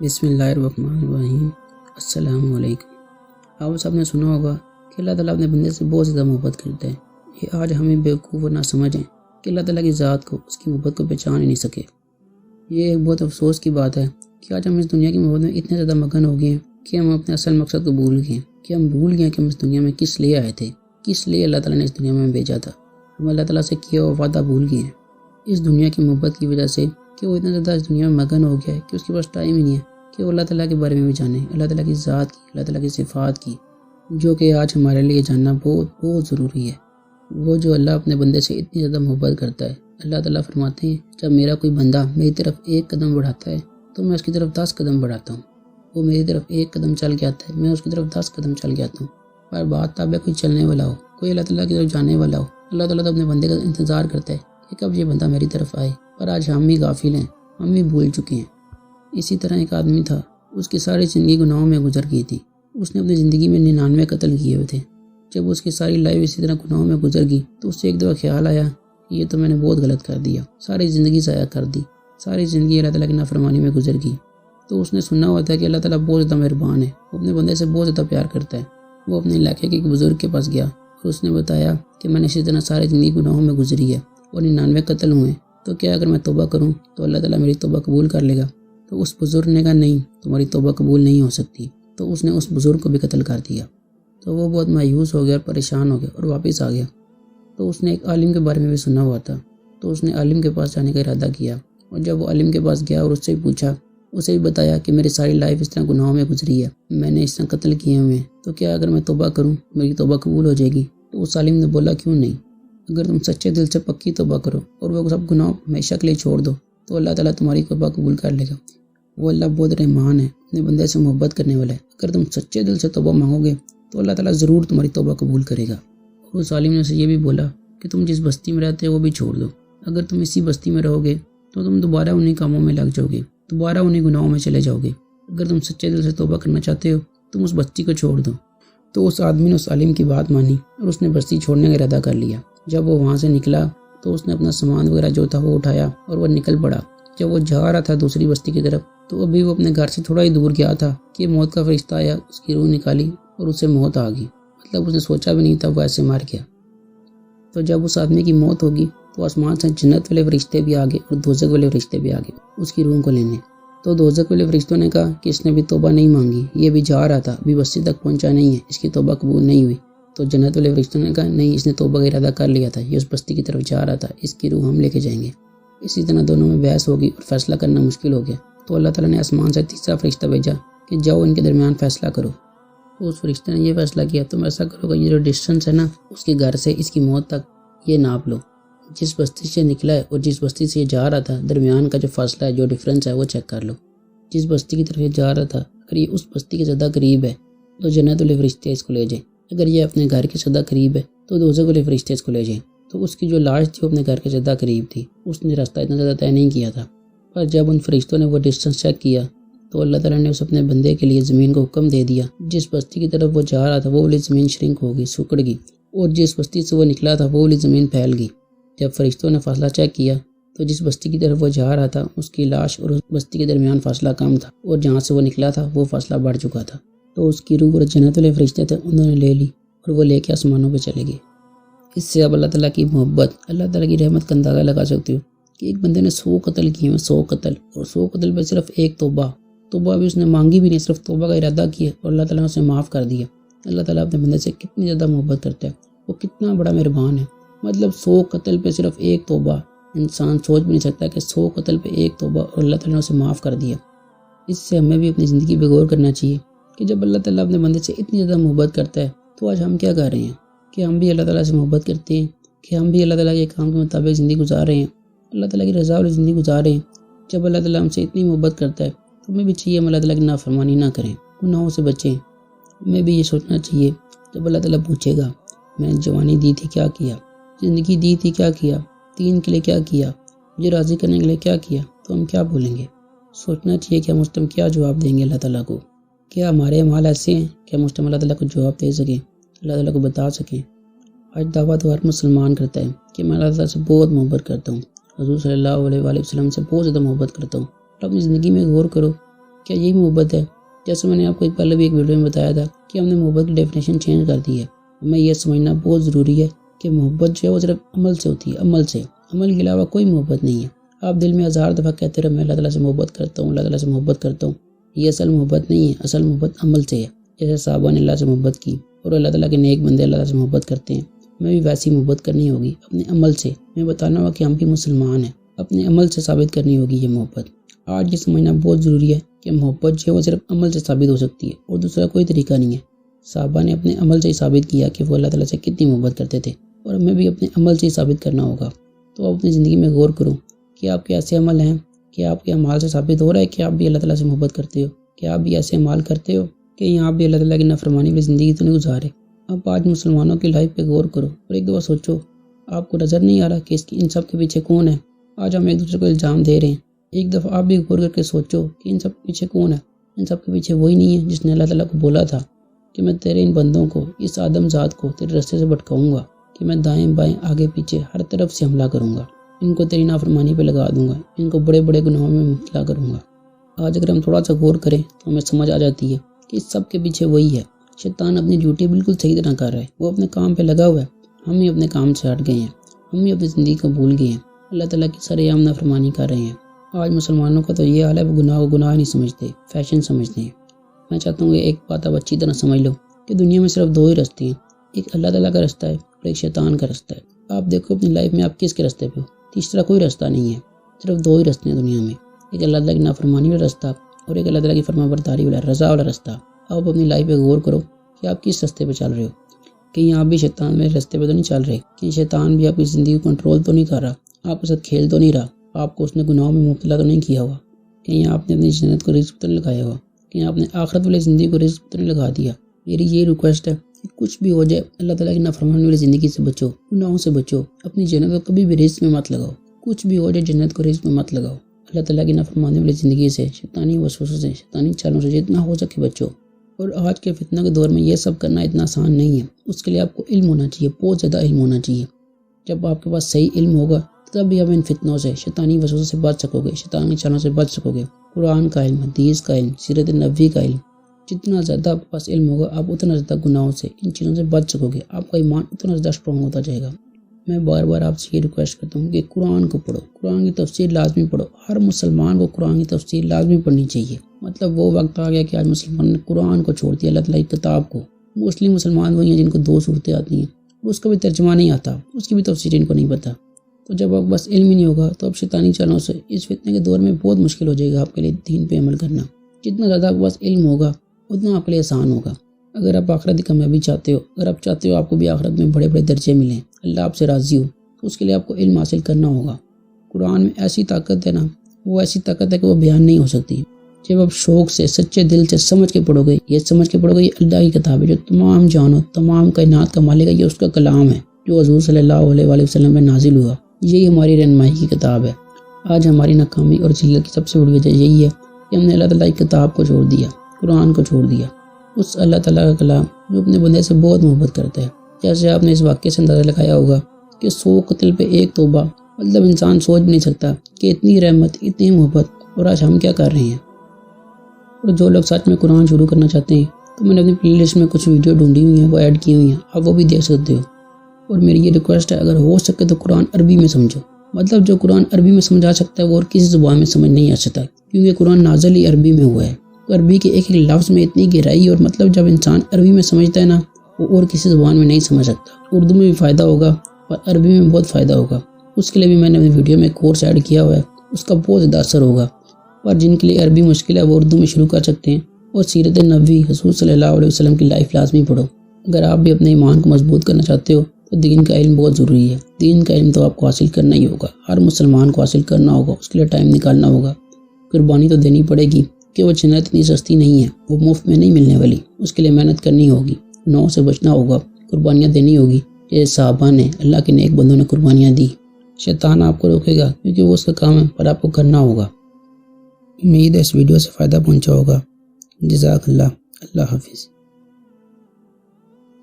بسم اللہ الرحمن الرحیم۔ السلام علیکم۔ آپ سب نے سنا ہوگا کہ اللہ تعالیٰ اپنے بندے سے بہت زیادہ محبت کرتا ہے۔ یہ آج ہمیں بیوقوف نہ سمجھیں کہ اللہ تعالیٰ کی ذات کو، اس کی محبت کو پہچان ہی نہیں سکے۔ یہ ایک بہت افسوس کی بات ہے کہ آج ہم اس دنیا کی محبت میں اتنے زیادہ مگن ہو گئے ہیں کہ ہم اپنے اصل مقصد کو بھول گئے ہیں، کہ ہم بھول گئے کہ ہم اس دنیا میں کس لیے آئے تھے، کس لیے اللہ تعالیٰ نے اس دنیا میں بھیجا تھا۔ ہم اللہ تعالیٰ سے کیا ہوا وعدہ بھول گئے ہیں اس دنیا کی محبت کی وجہ سے، کہ وہ اتنا زیادہ اس دنیا میں مگن ہو گیا ہے کہ اس کے پاس ٹائم ہی نہیں ہے کہ وہ اللہ تعالیٰ کے بارے میں بھی جانے، اللہ تعالیٰ کی ذات کی، اللہ تعالیٰ کی صفات کی، جو کہ آج ہمارے لیے جاننا بہت بہت ضروری ہے۔ وہ جو اللہ اپنے بندے سے اتنی زیادہ محبت کرتا ہے، اللہ تعالیٰ فرماتے ہیں جب میرا کوئی بندہ میری طرف ایک قدم بڑھاتا ہے تو میں اس کی طرف 10 قدم بڑھاتا ہوں۔ وہ میری طرف ایک قدم چل کے آتا ہے، میں اس کی طرف 10 قدم چل کے آتا ہوں۔ پر بات تب ہے کوئی چلنے والا ہو، کوئی اللہ تعالیٰ کی طرف جانے والا ہو۔ اللہ تعالیٰ تو اپنے بندے کا انتظار کرتا ہے کہ کب یہ بندہ میری طرف آئے، پر آج ہم بھی غافل ہیں، ہم بھی بھول چکے ہیں۔ اسی طرح ایک آدمی تھا، اس کی ساری زندگی گناہوں میں گزر گئی تھی۔ اس نے اپنی زندگی میں 99 قتل کیے ہوئے تھے۔ جب اس کی ساری لائف اسی طرح گناہوں میں گزر گئی تو اس سے ایک دفعہ خیال آیا کہ یہ تو میں نے بہت غلط کر دیا، ساری زندگی ضائع کر دی، ساری زندگی اللہ تعالیٰ کی نافرمانی میں گزر گئی۔ تو اس نے سنا ہوا تھا کہ اللہ تعالیٰ بہت زیادہ مہربان ہے، وہ اپنے بندے سے بہت زیادہ پیار کرتا ہے۔ وہ اپنے علاقے کے ایک بزرگ کے پاس گیا اور اس نے بتایا کہ میں نے اسی طرح ساری زندگی گناہوں میں گزری ہے اور 99 قتل ہوئے، تو کیا اگر میں توبہ کروں تو اللہ تعالیٰ میری توبہ قبول کر لے گا؟ تو اس بزرگ نے کہا نہیں، تمہاری توبہ قبول نہیں ہو سکتی۔ تو اس نے اس بزرگ کو بھی قتل کر دیا۔ تو وہ بہت مایوس ہو گیا اور پریشان ہو گیا اور واپس آ گیا۔ تو اس نے ایک عالم کے بارے میں بھی سنا ہوا تھا، تو اس نے عالم کے پاس جانے کا ارادہ کیا، اور جب وہ عالم کے پاس گیا اور اس سے پوچھا، اسے بھی بتایا کہ میری ساری لائف اس طرح گناہوں میں گزری ہے، میں نے اس طرح قتل کیے ہوئے ہیں، تو کیا اگر میں توبہ کروں میری توبہ قبول ہو جائے گی؟ تو اس عالم نے بولا کیوں نہیں، اگر تم سچے دل سے پکی توبہ کرو اور وہ سب گناہ ہمیشہ کے لیے چھوڑ دو تو اللہ تعالیٰ تمہاری توبہ قبول کر لے گا۔ وہ اللہ بہت رحمان ہے، اپنے بندے سے محبت کرنے والا ہے۔ اگر تم سچے دل سے توبہ مانگو گے تو اللہ تعالیٰ ضرور تمہاری توبہ قبول کرے گا۔ اور اس عالم نے اسے یہ بھی بولا کہ تم جس بستی میں رہتے ہو وہ بھی چھوڑ دو، اگر تم اسی بستی میں رہو گے تو تم دوبارہ انہی کاموں میں لگ جاؤ گے، دوبارہ انہی گناہوں میں چلے جاؤ گے۔ اگر تم سچے دل سے توبہ کرنا چاہتے ہو تم اس بستی کو چھوڑ دو۔ تو اس آدمی نے اس عالم کی بات مانی اور اس نے بستی چھوڑنے کا ارادہ کر لیا۔ جب وہ وہاں سے نکلا تو اس نے اپنا سامان وغیرہ جو تھا وہ اٹھایا اور وہ نکل پڑا۔ جب وہ جا رہا تھا دوسری بستی کی طرف تو ابھی وہ اپنے گھر سے تھوڑا ہی دور گیا تھا کہ موت کا فرشتہ آیا، اس کی روح نکالی اور اسے موت آ گئی۔ مطلب اس نے سوچا بھی نہیں تھا، وہ ایسے مر گیا۔ تو جب اس آدمی کی موت ہوگی تو آسمان سے جنت والے فرشتے بھی آگے اور دوزخ والے فرشتے بھی آگے اس کی روح کو لینے۔ تو دوزخ والے فرشتوں نے کہا کہ اس نے بھی توبہ نہیں مانگی، یہ بھی جا رہا تھا، ابھی بستی تک پہنچا نہیں ہے، اس کی توبہ قبول نہیں ہوئی۔ تو جنت والے فرشتوں نے کہا نہیں، اس نے توبہ کا ارادہ کر لیا تھا، یہ اس بستی کی طرف جا رہا تھا، اس کی روح ہم لے کے جائیں گے۔ اسی طرح دونوں میں بحث ہوگی اور فیصلہ کرنا مشکل ہو گیا۔ تو اللہ تعالیٰ نے آسمان سے تیسرا فرشتہ بھیجا کہ جاؤ ان کے درمیان فیصلہ کرو۔ تو اس فرشتے نے یہ فیصلہ کیا تم ایسا کرو کہ یہ جو ڈسٹنس ہے نا اس کے گھر سے اس کی موت تک یہ ناپ لو، جس بستی سے نکلا ہے اور جس بستی سے یہ جا رہا تھا درمیان کا جو فاصلہ ہے، جو ڈفرینس ہے وہ چیک کر لو۔ جس بستی کی طرف یہ جا رہا تھا اگر یہ اس بستی کے زیادہ قریب ہے تو جنت والے فرشتے اس کو لے جائیں، اگر یہ اپنے گھر کے زیادہ قریب ہے تو دوزخ والے فرشتے اس کو لے جائیں۔ تو اس کی جو لاش تھی وہ اپنے گھر کے زیادہ قریب تھی، اس نے راستہ اتنا زیادہ طے نہیں کیا تھا۔ پر جب ان فرشتوں نے وہ ڈسٹنس چیک کیا تو اللہ تعالیٰ نے اس اپنے بندے کے لیے زمین کو حکم دے دیا، جس بستی کی طرف وہ جا رہا تھا وہ والی زمین شرنک ہوگی، سکڑ گئی، اور جس بستی سے وہ نکلا تھا وہ والی زمین پھیل گئی۔ جب فرشتوں نے فاصلہ چیک کیا تو جس بستی کی طرف وہ جا رہا تھا اس کی لاش اور اس بستی کے درمیان فاصلہ کم تھا، اور جہاں سے وہ نکلا تھا وہ فاصلہ بڑھ چکا تھا۔ تو اس کی روح اور جنت والے فرشتے تھے انہوں نے لے لی اور وہ لے کے آسمانوں پہ چلے گئے۔ اس سے اب اللہ تعالیٰ کی محبت، اللہ تعالیٰ کی رحمت کا اندازہ لگا سکتے ہو کہ ایک بندے نے 100 قتل کیے ہیں، 100 قتل، اور 100 قتل پہ صرف ایک توبہ بھی اس نے مانگی بھی نہیں، صرف توبہ کا ارادہ کیا اور اللہ تعالیٰ نے اسے معاف کر دیا۔ اللہ تعالیٰ اپنے بندے سے کتنی زیادہ محبت کرتا ہے، وہ کتنا بڑا مہربان ہے۔ مطلب 100 قتل پہ صرف ایک توبہ، انسان سوچ بھی نہیں سکتا کہ 100 قتل پہ ایک توبہ اور اللہ تعالیٰ نے اسے معاف کر دیا۔ اس سے ہمیں بھی اپنی زندگی پہ غور کرنا چاہیے کہ جب اللہ تعالیٰ اپنے بندے سے اتنی زیادہ محبت کرتا ہے تو آج ہم کیا کر رہے ہیں کہ ہم بھی اللہ تعالیٰ سے محبت کرتے ہیں، کہ ہم بھی اللہ تعالیٰ کے کام کے مطابق زندگی گزار رہے ہیں، اللہ تعالیٰ کی رضا والی زندگی گزار رہے ہیں۔ جب اللہ تعالیٰ ہم سے اتنی محبت کرتا ہے تو ہمیں بھی چاہیے ہم اللہ تعالیٰ کی نافرمانی نہ کریں، گناہوں سے بچیں۔ ہمیں بھی یہ سوچنا چاہیے جب اللہ تعالیٰ پوچھے گا میں نے جوانی دی تھی کیا کیا، زندگی دی تھی کیا کیا، دین کے لیے کیا کیا، مجھے راضی کرنے کے لیے کیا کیا، تو ہم کیا بولیں گے؟ سوچنا چاہیے کہ ہم اس ٹائم کیا جواب دیں گے اللہ تعالیٰ کو۔ کیا ہمارے اعمال ایسے ہیں کہ ہم اس ٹائم اللہ تعالیٰ کو جواب دے سکیں، اللہ تعالیٰ کو بتا سکیں؟ آج دعویٰ تو ہر مسلمان کرتا ہے کہ میں اللہ تعالیٰ سے بہت محبت کرتا ہوں، حضور صلی اللہ علیہ وآلہ وسلم سے بہت زیادہ محبت کرتا ہوں۔ اور اپنی زندگی میں غور کرو کیا یہی محبت ہے؟ جیسے میں نے آپ کو پہلے بھی ایک ویڈیو میں بتایا تھا کہ ہم نے محبت کی ڈیفینیشن چینج کر دی ہے۔ ہمیں یہ سمجھنا بہت ضروری ہے کہ محبت جو ہے وہ صرف عمل سے ہوتی ہے، عمل سے، عمل کے علاوہ کوئی محبت نہیں ہے۔ آپ دل میں ہزار دفعہ کہتے رہے میں اللہ تعالیٰ سے محبت کرتا ہوں، اللہ تعالیٰ سے محبت کرتا ہوں، یہ اصل محبت نہیں ہے، اصل محبت عمل سے ہے۔ جیسے صحابہ نے اللہ سے محبت کی اور اللہ تعالیٰ کے نیک بندے اللہ تعالیٰ سے محبت کرتے ہیں، ہمیں بھی ویسی محبت کرنی ہوگی اپنے عمل سے۔ ہمیں بتانا ہوگا کہ ہم بھی مسلمان ہیں، اپنے عمل سے ثابت کرنی ہوگی یہ محبت۔ آج یہ سمجھنا بہت ضروری ہے کہ محبت جو ہے وہ صرف عمل سے ثابت ہو سکتی ہے اور دوسرا کوئی طریقہ نہیں ہے۔ صحابہ نے اپنے عمل سے ہی ثابت کیا کہ وہ اللہ تعالیٰ سے کتنی محبت کرتے تھے، اور ہمیں بھی اپنے عمل سے ہی ثابت کرنا ہوگا۔ تو آپ اپنی زندگی میں غور کرو کہ آپ کے ایسے عمل ہیں کہ آپ کے اعمال سے ثابت ہو رہا ہے کہ آپ بھی اللہ تعالیٰ سے محبت کرتے ہو، کہ آپ بھی ایسے اعمال کرتے ہو کہ یہاں بھی اللہ تعالیٰ کی نافرمانی والی زندگی تو نہیں گزارے۔ آپ آج مسلمانوں کی لائف پہ غور کرو اور ایک دفعہ سوچو، آپ کو نظر نہیں آ رہا کہ ان سب کے پیچھے کون ہے؟ آج ہم ایک دوسرے کو الزام دے رہے ہیں، ایک دفعہ آپ بھی غور کر کے سوچو کہ ان سب کے پیچھے کون ہے؟ ان سب کے پیچھے وہی نہیں ہے جس نے اللہ تعالیٰ کو بولا تھا کہ میں تیرے ان بندوں کو، اس آدم ذات کو تیرے رستے سے بھٹکاؤں گا، کہ میں دائیں بائیں آگے پیچھے ہر طرف سے حملہ کروں گا، ان کو تیری نافرمانی پہ لگا دوں گا، ان کو بڑے بڑے گناہوں میں مبتلا کروں گا۔ آج اگر ہم تھوڑا سا غور کریں تو ہمیں سمجھ آ جاتی ہے کہ اس سب کے پیچھے وہی ہے۔ شیطان اپنی ڈیوٹی بالکل صحیح طرح کر رہا ہے، وہ اپنے کام پہ لگا ہوا ہے، ہم ہی اپنے کام سے ہٹ گئے ہیں، ہم ہی اپنی زندگی کو بھول گئے ہیں، اللہ تعالیٰ کی سر عام نافرمانی کر رہے ہیں۔ آج مسلمانوں کا تو یہ حال ہے، وہ گناہ کو گناہ نہیں سمجھتے، فیشن سمجھتے ہیں۔ میں چاہتا ہوں کہ ایک بات آپ اچھی طرح سمجھ لو کہ دنیا میں صرف دو ہی راستے ہیں، ایک اللہ تعالیٰ کا راستہ ہے اور ایک شیطان کا راستہ ہے۔ آپ دیکھو اپنی لائف میں آپ کس کے راستے پہ ہو، تیسرا کوئی راستہ نہیں ہے، صرف دو ہی راستے ہیں دنیا میں، ایک اللہ تعالیٰ کی نافرمانی والا راستہ اور ایک اللہ تعالیٰ کی فرما برداری والا، رضا والا راستہ۔ آپ اپنی لائف پہ غور کرو کہ آپ کس راستے پہ چل رہے ہو، کہیں آپ بھی شیطان میں راستے پہ تو نہیں چل رہے، کہیں شیطان بھی آپ کی زندگی کو کنٹرول تو نہیں کر رہا، آپ کے ساتھ کھیل تو نہیں رہا، آپ کو اس نے گناہوں میں مبتلا تو نہیں کیا ہوا، کہیں آپ نے اپنی جنت کو رزق تو نہیں لگایا ہوا، کہیں آپ نے آخرت والی زندگی کو رزق تو نہیں لگا دیا۔ میری یہ ریکویسٹ ہے کہ کچھ بھی ہو جائے اللہ تعالیٰ کی نافرمانی والی زندگی سے بچو، گناہوں سے بچو، اپنی جنت کو کبھی بھی رزق میں مت لگاؤ، کچھ بھی ہو جائے جنت کو رزق میں مت لگاؤ۔ اللہ تعالیٰ کی نافرمانی والی زندگی سے، شیطانی وسوسوں سے، شیطانی چالوں سے جتنا ہو سکے بچو۔ اور آج کے فتنہ کے دور میں یہ سب کرنا اتنا آسان نہیں ہے، اس کے لیے آپ کو علم ہونا چاہیے، بہت زیادہ علم ہونا چاہیے۔ جب آپ کے پاس صحیح علم ہوگا تب بھی آپ ان فتنوں سے، شیطانی وسوسوں سے بچ سکو گے، شیطانی چالوں سے بچ سکو گے۔ قرآن کا علم، حدیث کا علم، سیرت نبوی کا علم، جتنا زیادہ آپ کے پاس علم ہوگا آپ اتنا زیادہ گناہوں سے، ان چیزوں سے بچ سکو گے، آپ کا ایمان اتنا زیادہ اسٹرانگ ہوتا جائے گا۔ میں بار بار آپ سے یہ ریکویسٹ کرتا ہوں کہ قرآن کو پڑھو، قرآن کی تفسیر لازمی پڑھو، ہر مسلمان کو قرآن کی تفسیر لازمی پڑھنی چاہیے۔ مطلب وہ وقت آ گیا کہ آج مسلمان نے قرآن کو چھوڑ دیا، اللہ تعالیٰ کی کتاب کو۔ مسلم مسلمان وہی ہیں جن کو دو صورتیں آتی ہیں، اس کا بھی ترجمہ نہیں آتا، اس کی بھی تفسیر ان کو نہیں پتہ۔ تو جب آپ بس علم ہی نہیں ہوگا تو اب شیطانی چالوں سے اس فتنے کے دور میں بہت مشکل ہو جائے گا آپ کے لیے دین پہ عمل کرنا۔ جتنا زیادہ آپ کے پاس علم ہوگا اتنا آپ کے لیے آسان ہوگا۔ اگر آپ آخرت کی کامیابی چاہتے ہو، اگر آپ چاہتے ہو آپ کو بھی آخرت میں بڑے بڑے درجے ملیں، اللہ آپ سے راضی ہو، تو اس کے لیے آپ کو علم حاصل کرنا ہوگا۔ قرآن میں ایسی طاقت ہے نا، وہ ایسی طاقت ہے کہ وہ بیان نہیں ہو سکتی۔ جب آپ شوق سے، سچے دل سے سمجھ کے پڑھو گے، یہ سمجھ کے پڑھو گے یہ اللہ کی کتاب ہے جو تمام جانو، تمام کائنات کا مالک ہے، یہ اس کا کلام ہے جو حضور صلی اللہ علیہ وآلہ وسلم میں نازل ہوا، یہی ہماری رہنمائی کی کتاب ہے۔ آج ہماری ناکامی اور ذلت کی سب سے بڑی وجہ یہی ہے کہ ہم نے اللہ تعالیٰ کی کتاب کو چھوڑ دیا، قرآن کو چھوڑ دیا، اس اللہ تعالیٰ کا کلام جو اپنے بندے سے بہت محبت کرتا ہے۔ جیسے آپ نے اس واقعے سے اندازہ لگایا ہوگا کہ 100 قتل پہ ایک توبہ، مطلب انسان سوچ بھی نہیں سکتا کہ اتنی رحمت، اتنی محبت، اور آج ہم کیا کر رہے ہیں۔ اور جو لوگ سچ میں قرآن شروع کرنا چاہتے ہیں تو میں نے اپنی پلے لسٹ میں کچھ ویڈیو ڈھونڈی ہوئی ہیں، وہ ایڈ کی ہوئی ہیں، آپ وہ بھی دیکھ سکتے ہو۔ اور میری یہ ریکویسٹ ہے اگر ہو سکے تو قرآن عربی میں سمجھو، مطلب جو قرآن عربی میں سمجھا سکتا ہے وہ اور کسی زبان میں سمجھ نہیں آ سکتا، کیونکہ قرآن نازل ہی عربی میں ہوا ہے۔ تو عربی کے ایک ایک لفظ میں اتنی گہرائی، اور مطلب جب انسان عربی میں سمجھتا ہے نا وہ اور کسی زبان میں نہیں سمجھ سکتا۔ اردو میں بھی فائدہ ہوگا اور عربی میں بہت فائدہ ہوگا، اس کے لیے بھی میں نے اپنی ویڈیو میں کورس ایڈ کیا ہوا ہے، اس کا بہت زیادہ اثر ہوگا۔ اور جن کے لیے عربی مشکل ہے وہ اردو میں شروع کر سکتے ہیں، اور سیرت نبوی حضور صلی اللہ علیہ وسلم کی لائف لازمی پڑھو۔ اگر آپ بھی اپنے ایمان کو مضبوط کرنا چاہتے ہو تو دین کا علم بہت ضروری ہے، دین کا علم تو آپ کو حاصل کرنا ہی ہوگا، ہر مسلمان کو حاصل کرنا ہوگا، اس کے لیے ٹائم نکالنا ہوگا، قربانی تو دینی پڑے گی کہ وہ جنت اتنی سستی نہیں ہے، وہ مفت میں نہیں ملنے والی، اس کے لیے محنت کرنی ہوگی، گناہوں سے بچنا ہوگا، قربانیاں دینی ہوگی، جیسے صحابہ نے، اللہ کے نیک بندوں نے قربانیاں دی۔ شیطان آپ کو روکے گا کیونکہ وہ اس کا کام ہے، پر آپ کو کرنا ہوگا۔ امید ہے اس ویڈیو سے فائدہ پہنچا ہوگا۔ جزاک اللہ، اللہ حافظ۔